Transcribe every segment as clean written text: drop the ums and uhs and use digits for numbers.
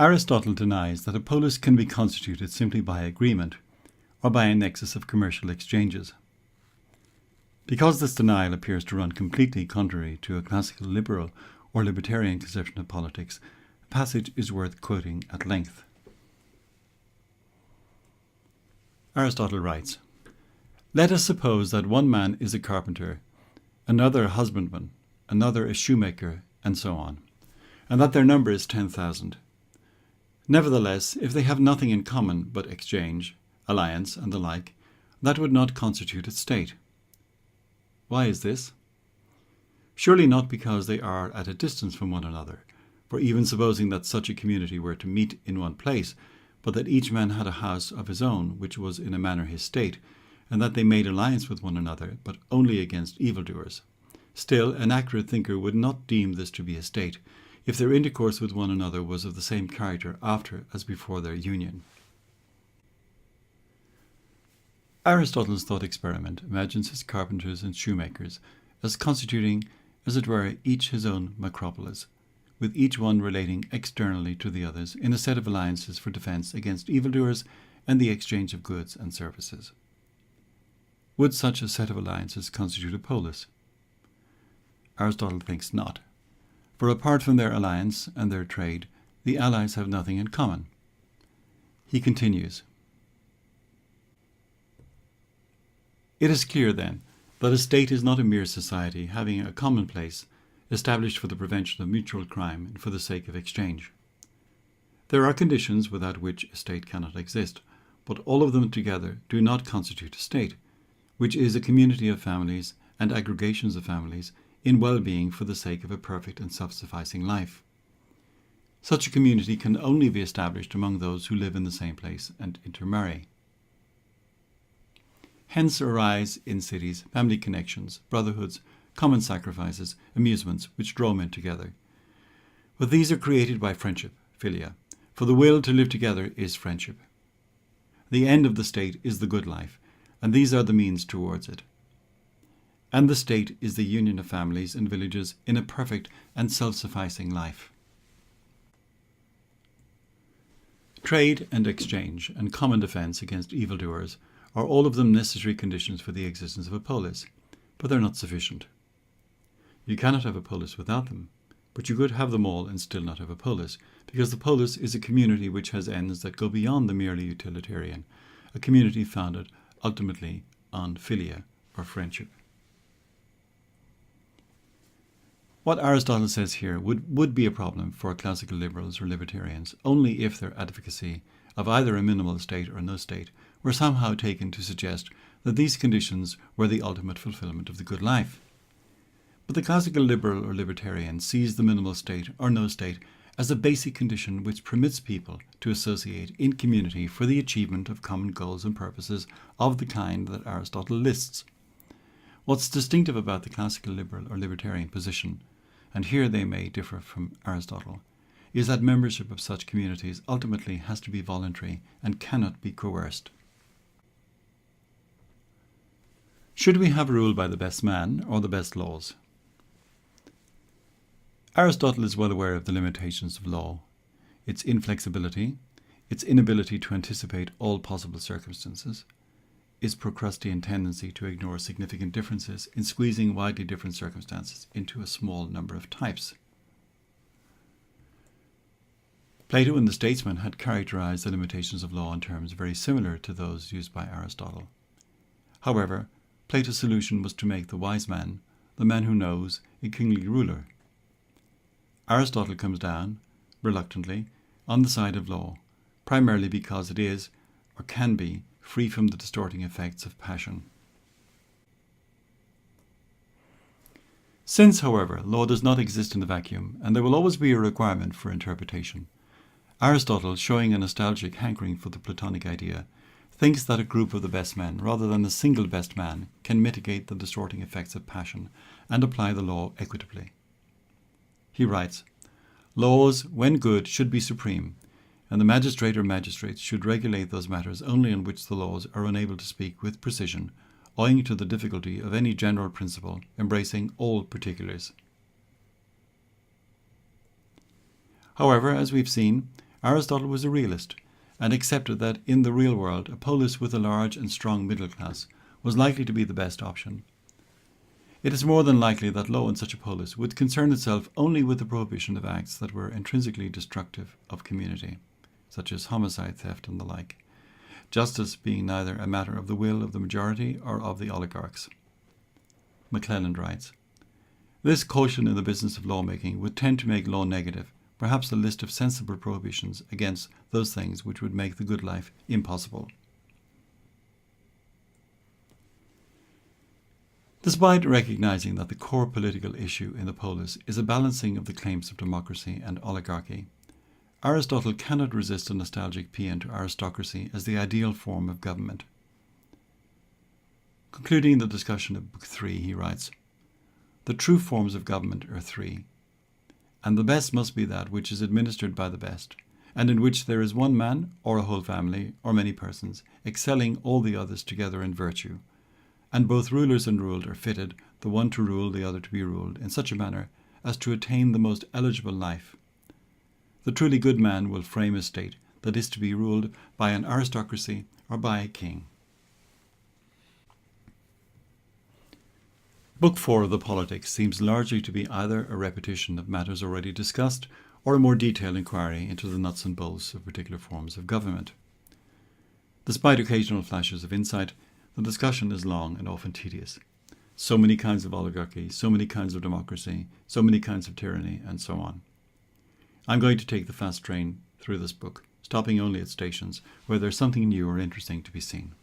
Aristotle denies that a polis can be constituted simply by agreement or by a nexus of commercial exchanges. Because this denial appears to run completely contrary to a classical liberal or libertarian conception of politics, the passage is worth quoting at length. Aristotle writes, "Let us suppose that one man is a carpenter, another a husbandman, another a shoemaker, and so on, and that their number is 10,000. Nevertheless, if they have nothing in common but exchange, alliance, and the like, that would not constitute a state. Why is this? Surely not because they are at a distance from one another, for even supposing that such a community were to meet in one place, but that each man had a house of his own, which was in a manner his state, and that they made alliance with one another, but only against evildoers. Still, an accurate thinker would not deem this to be a state, if their intercourse with one another was of the same character after as before their union." Aristotle's thought experiment imagines his carpenters and shoemakers as constituting, as it were, each his own macropolis, with each one relating externally to the others in a set of alliances for defence against evildoers and the exchange of goods and services. Would such a set of alliances constitute a polis? Aristotle thinks not, for apart from their alliance and their trade, the allies have nothing in common. He continues, "It is clear, then, that a state is not a mere society having a commonplace established for the prevention of mutual crime and for the sake of exchange. There are conditions without which a state cannot exist, but all of them together do not constitute a state, which is a community of families and aggregations of families in well-being for the sake of a perfect and self-sufficing life. Such a community can only be established among those who live in the same place and intermarry. Hence arise in cities family connections, brotherhoods, common sacrifices, amusements, which draw men together. But these are created by friendship, philia, for the will to live together is friendship. The end of the state is the good life, and these are the means towards it. And the state is the union of families and villages in a perfect and self-sufficing life." Trade and exchange and common defence against evildoers are all of them necessary conditions for the existence of a polis, but they are not sufficient. You cannot have a polis without them, but you could have them all and still not have a polis, because the polis is a community which has ends that go beyond the merely utilitarian, a community founded ultimately on philia or friendship. What Aristotle says here would be a problem for classical liberals or libertarians only if their advocacy of either a minimal state or no state were somehow taken to suggest that these conditions were the ultimate fulfillment of the good life. But the classical liberal or libertarian sees the minimal state or no state as a basic condition which permits people to associate in community for the achievement of common goals and purposes of the kind that Aristotle lists. What's distinctive about the classical liberal or libertarian position, and here they may differ from Aristotle, is that membership of such communities ultimately has to be voluntary and cannot be coerced. Should we have rule by the best man or the best laws? Aristotle is well aware of the limitations of law, its inflexibility, its inability to anticipate all possible circumstances, its Procrustean tendency to ignore significant differences in squeezing widely different circumstances into a small number of types. Plato and the statesman had characterized the limitations of law in terms very similar to those used by Aristotle. However, Plato's solution was to make the wise man, the man who knows, a kingly ruler. Aristotle comes down, reluctantly, on the side of law, primarily because it is, or can be, free from the distorting effects of passion. Since, however, law does not exist in a vacuum, and there will always be a requirement for interpretation, Aristotle, showing a nostalgic hankering for the Platonic idea, thinks that a group of the best men, rather than a single best man, can mitigate the distorting effects of passion and apply the law equitably. He writes, "Laws, when good, should be supreme, and the magistrate or magistrates should regulate those matters only on which the laws are unable to speak with precision, owing to the difficulty of any general principle embracing all particulars." However, as we've seen, Aristotle was a realist and accepted that in the real world a polis with a large and strong middle class was likely to be the best option. It is more than likely that law in such a polis would concern itself only with the prohibition of acts that were intrinsically destructive of community, such as homicide, theft, and the like, justice being neither a matter of the will of the majority or of the oligarchs. McClelland writes, "This caution in the business of lawmaking would tend to make law negative, perhaps a list of sensible prohibitions against those things which would make the good life impossible." Despite recognizing that the core political issue in the polis is a balancing of the claims of democracy and oligarchy, Aristotle cannot resist a nostalgic paean to aristocracy as the ideal form of government. Concluding the discussion of Book 3, he writes, "The true forms of government are three, and the best must be that which is administered by the best, and in which there is one man, or a whole family, or many persons, excelling all the others together in virtue, and both rulers and ruled are fitted, the one to rule, the other to be ruled, in such a manner as to attain the most eligible life. The truly good man will frame a state that is to be ruled by an aristocracy or by a king." Book 4 of the Politics seems largely to be either a repetition of matters already discussed or a more detailed inquiry into the nuts and bolts of particular forms of government. Despite occasional flashes of insight, the discussion is long and often tedious. So many kinds of oligarchy, so many kinds of democracy, so many kinds of tyranny, and so on. I'm going to take the fast train through this book, stopping only at stations where there's something new or interesting to be seen.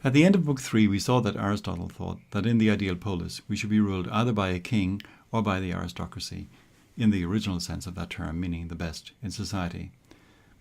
At the end of Book 3, we saw that Aristotle thought that in the ideal polis we should be ruled either by a king or by the aristocracy, in the original sense of that term, meaning the best in society.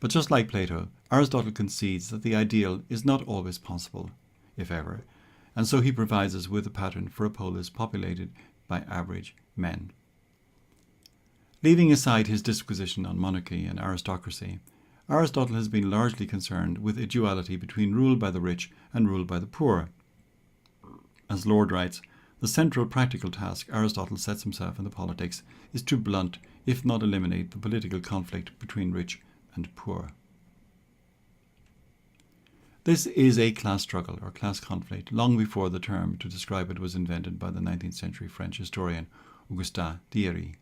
But just like Plato, Aristotle concedes that the ideal is not always possible, if ever, and so he provides us with a pattern for a polis populated by average men. Leaving aside his disquisition on monarchy and aristocracy, Aristotle has been largely concerned with a duality between rule by the rich and rule by the poor. As Lord writes, the central practical task Aristotle sets himself in the Politics is to blunt, if not eliminate, the political conflict between rich and poor. This is a class struggle or class conflict long before the term to describe it was invented by the 19th century French historian Augustin Thierry.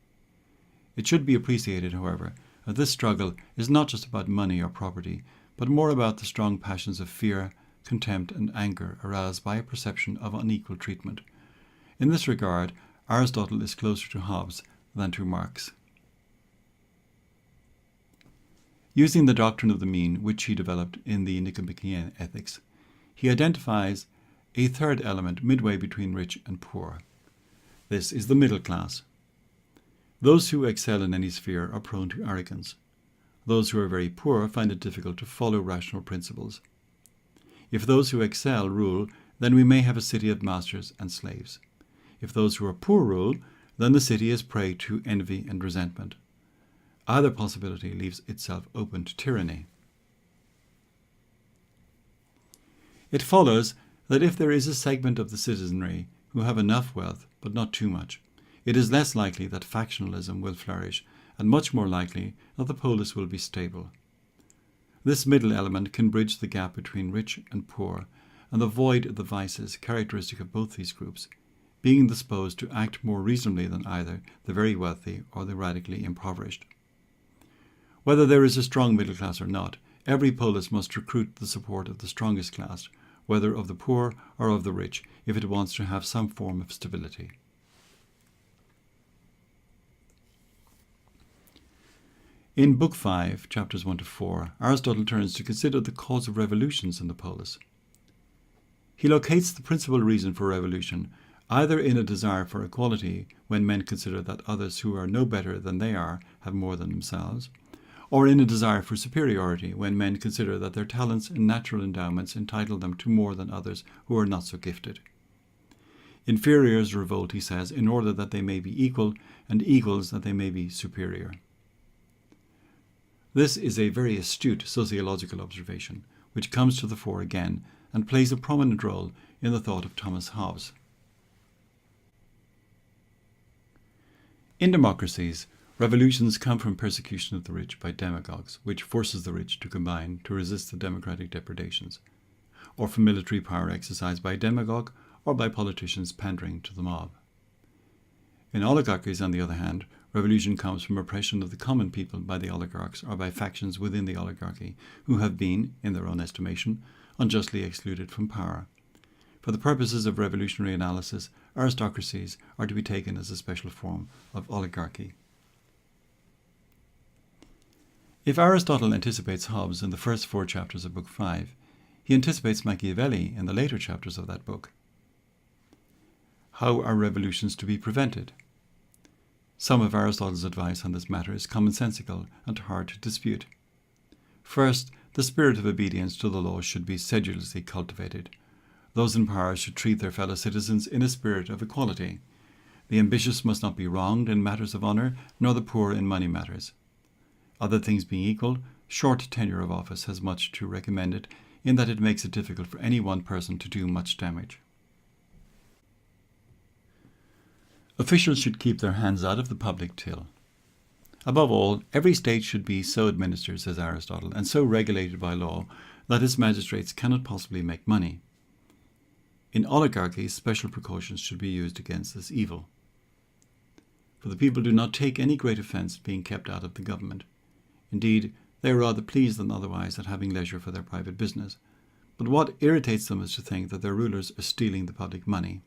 It should be appreciated, however, that this struggle is not just about money or property, but more about the strong passions of fear, contempt, and anger aroused by a perception of unequal treatment. In this regard, Aristotle is closer to Hobbes than to Marx. Using the doctrine of the mean, which he developed in the Nicomachean Ethics, he identifies a third element midway between rich and poor. This is the middle class. Those who excel in any sphere are prone to arrogance. Those who are very poor find it difficult to follow rational principles. If those who excel rule, then we may have a city of masters and slaves. If those who are poor rule, then the city is prey to envy and resentment. Either possibility leaves itself open to tyranny. It follows that if there is a segment of the citizenry who have enough wealth, but not too much, it is less likely that factionalism will flourish, and much more likely that the polis will be stable. This middle element can bridge the gap between rich and poor, and avoid the vices characteristic of both these groups, being disposed to act more reasonably than either the very wealthy or the radically impoverished. Whether there is a strong middle class or not, every polis must recruit the support of the strongest class, whether of the poor or of the rich, if it wants to have some form of stability. In Book 5, chapters 1 to 4, Aristotle turns to consider the cause of revolutions in the polis. He locates the principal reason for revolution either in a desire for equality, when men consider that others who are no better than they are have more than themselves, or in a desire for superiority, when men consider that their talents and natural endowments entitle them to more than others who are not so gifted. Inferiors revolt, he says, in order that they may be equal, and equals that they may be superior. This is a very astute sociological observation, which comes to the fore again and plays a prominent role in the thought of Thomas Hobbes. In democracies, Revolutions come from persecution of the rich by demagogues, which forces the rich to combine to resist the democratic depredations, or from military power exercised by a demagogue or by politicians pandering to the mob. In oligarchies, on the other hand, revolution comes from oppression of the common people by the oligarchs or by factions within the oligarchy who have been, in their own estimation, unjustly excluded from power. For the purposes of revolutionary analysis, aristocracies are to be taken as a special form of oligarchy. If Aristotle anticipates Hobbes in the first 4 chapters of Book 5, he anticipates Machiavelli in the later chapters of that book. How are revolutions to be prevented? Some of Aristotle's advice on this matter is commonsensical and hard to dispute. First, the spirit of obedience to the law should be sedulously cultivated. Those in power should treat their fellow citizens in a spirit of equality. The ambitious must not be wronged in matters of honour, nor the poor in money matters. Other things being equal, short tenure of office has much to recommend it, in that it makes it difficult for any one person to do much damage. Officials should keep their hands out of the public till. Above all, every state should be so administered, says Aristotle, and so regulated by law that its magistrates cannot possibly make money. In oligarchies, special precautions should be used against this evil. For the people do not take any great offence being kept out of the government. Indeed, they are rather pleased than otherwise at having leisure for their private business. But what irritates them is to think that their rulers are stealing the public money.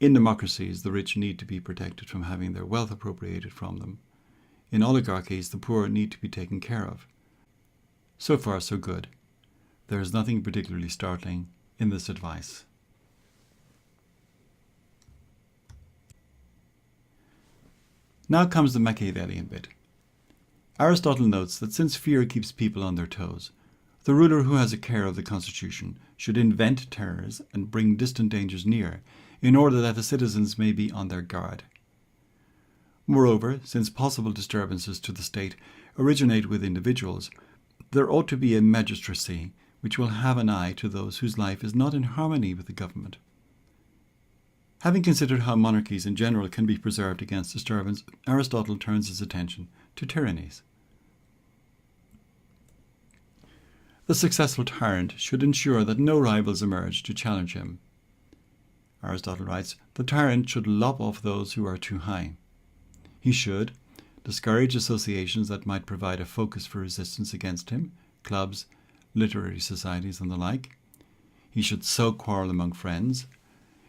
In democracies, the rich need to be protected from having their wealth appropriated from them. In oligarchies, the poor need to be taken care of. So far, so good. There is nothing particularly startling in this advice. Now comes the Machiavellian bit. Aristotle notes that since fear keeps people on their toes, the ruler who has a care of the constitution should invent terrors and bring distant dangers near, in order that the citizens may be on their guard. Moreover, since possible disturbances to the state originate with individuals, there ought to be a magistracy which will have an eye to those whose life is not in harmony with the government. Having considered how monarchies in general can be preserved against disturbance, Aristotle turns his attention to tyrannies. The successful tyrant should ensure that no rivals emerge to challenge him. Aristotle writes, the tyrant should lop off those who are too high. He should discourage associations that might provide a focus for resistance against him, clubs, literary societies and the like. He should sow quarrel among friends.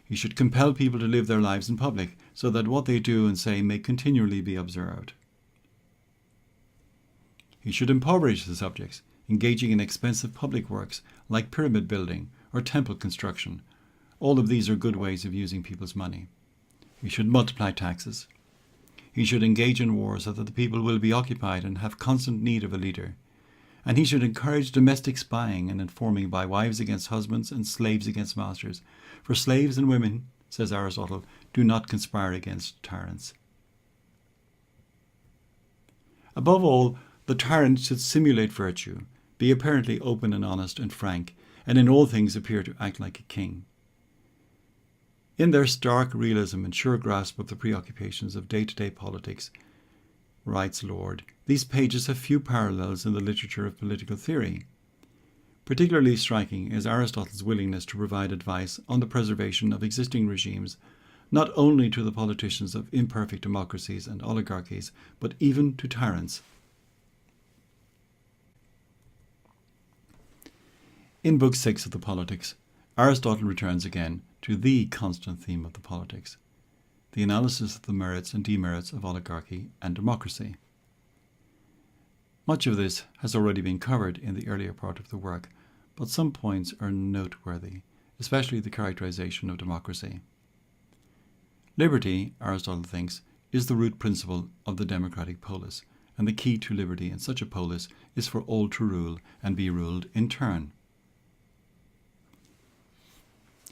He should compel people to live their lives in public, so that what they do and say may continually be observed. He should impoverish the subjects, engaging in expensive public works like pyramid building or temple construction. All of these are good ways of using people's money. He should multiply taxes. He should engage in war so that the people will be occupied and have constant need of a leader. And he should encourage domestic spying and informing by wives against husbands and slaves against masters. For slaves and women, says Aristotle, do not conspire against tyrants. Above all, the tyrant should simulate virtue, be apparently open and honest and frank, and in all things appear to act like a king. In their stark realism and sure grasp of the preoccupations of day-to-day politics, writes Lord, these pages have few parallels in the literature of political theory. Particularly striking is Aristotle's willingness to provide advice on the preservation of existing regimes, not only to the politicians of imperfect democracies and oligarchies, but even to tyrants. In Book 6 of the Politics, Aristotle returns again to the constant theme of the politics, the analysis of the merits and demerits of oligarchy and democracy. Much of this has already been covered in the earlier part of the work, but some points are noteworthy, especially the characterization of democracy. Liberty, Aristotle thinks, is the root principle of the democratic polis, and the key to liberty in such a polis is for all to rule and be ruled in turn.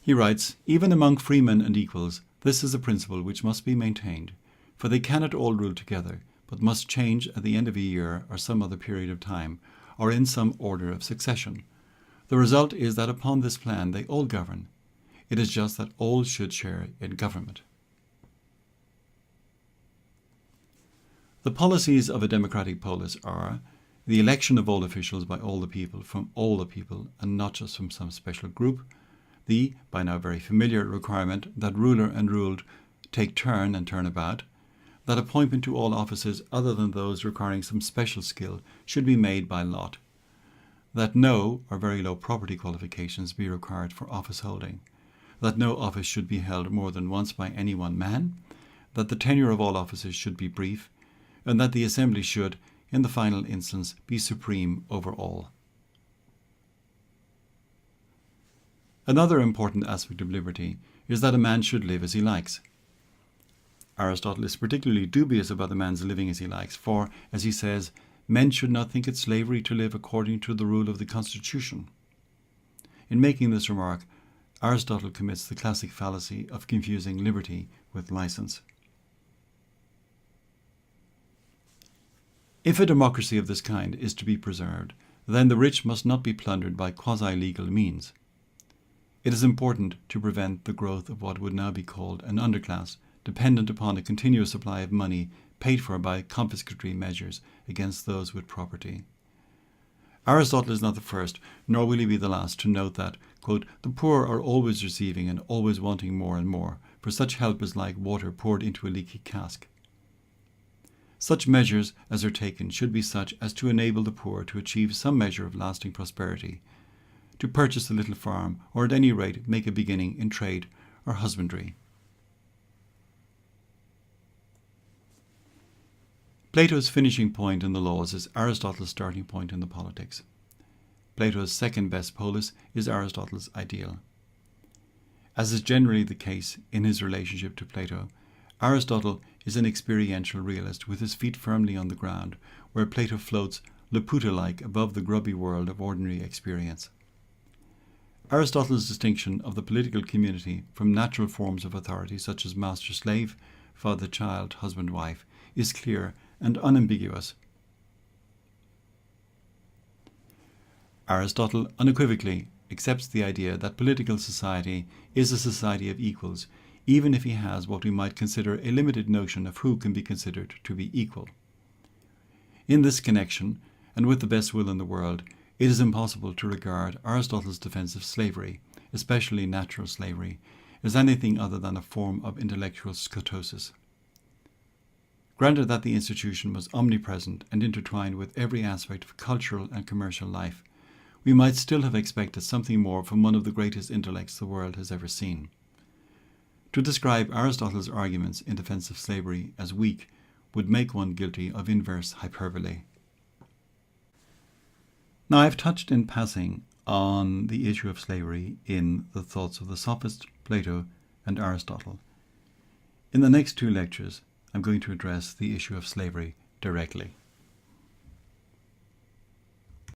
He writes, even among freemen and equals, this is a principle which must be maintained, for they cannot all rule together, but must change at the end of a year or some other period of time, or in some order of succession. The result is that upon this plan they all govern. It is just that all should share in government. The policies of a democratic polis are the election of all officials by all the people, from all the people, and not just from some special group, the, by now very familiar, requirement that ruler and ruled take turn and turn about, that appointment to all offices other than those requiring some special skill should be made by lot, that no or very low property qualifications be required for office holding, that no office should be held more than once by any one man, that the tenure of all offices should be brief, and that the assembly should, in the final instance, be supreme over all. Another important aspect of liberty is that a man should live as he likes. Aristotle is particularly dubious about the man's living as he likes, for, as he says, men should not think it slavery to live according to the rule of the constitution. In making this remark, Aristotle commits the classic fallacy of confusing liberty with license. If a democracy of this kind is to be preserved, then the rich must not be plundered by quasi-legal means. It is important to prevent the growth of what would now be called an underclass, dependent upon a continuous supply of money paid for by confiscatory measures against those with property. Aristotle is not the first, nor will he be the last, to note that, quote, the poor are always receiving and always wanting more and more, for such help is like water poured into a leaky cask. Such measures as are taken should be such as to enable the poor to achieve some measure of lasting prosperity, to purchase a little farm, or at any rate make a beginning in trade or husbandry. Plato's finishing point in the Laws is Aristotle's starting point in the Politics. Plato's second best polis is Aristotle's ideal. As is generally the case in his relationship to Plato, Aristotle is an experiential realist with his feet firmly on the ground, where Plato floats Laputa-like above the grubby world of ordinary experience. Aristotle's distinction of the political community from natural forms of authority such as master-slave, father-child, husband-wife is clear and unambiguous. Aristotle unequivocally accepts the idea that political society is a society of equals, even if he has what we might consider a limited notion of who can be considered to be equal. In this connection, and with the best will in the world, it is impossible to regard Aristotle's defense of slavery, especially natural slavery, as anything other than a form of intellectual scotosis. Granted that the institution was omnipresent and intertwined with every aspect of cultural and commercial life, we might still have expected something more from one of the greatest intellects the world has ever seen. To describe Aristotle's arguments in defense of slavery as weak would make one guilty of inverse hyperbole. Now, I've touched in passing on the issue of slavery in the thoughts of the Sophist, Plato, and Aristotle. In the next two lectures, I'm going to address the issue of slavery directly.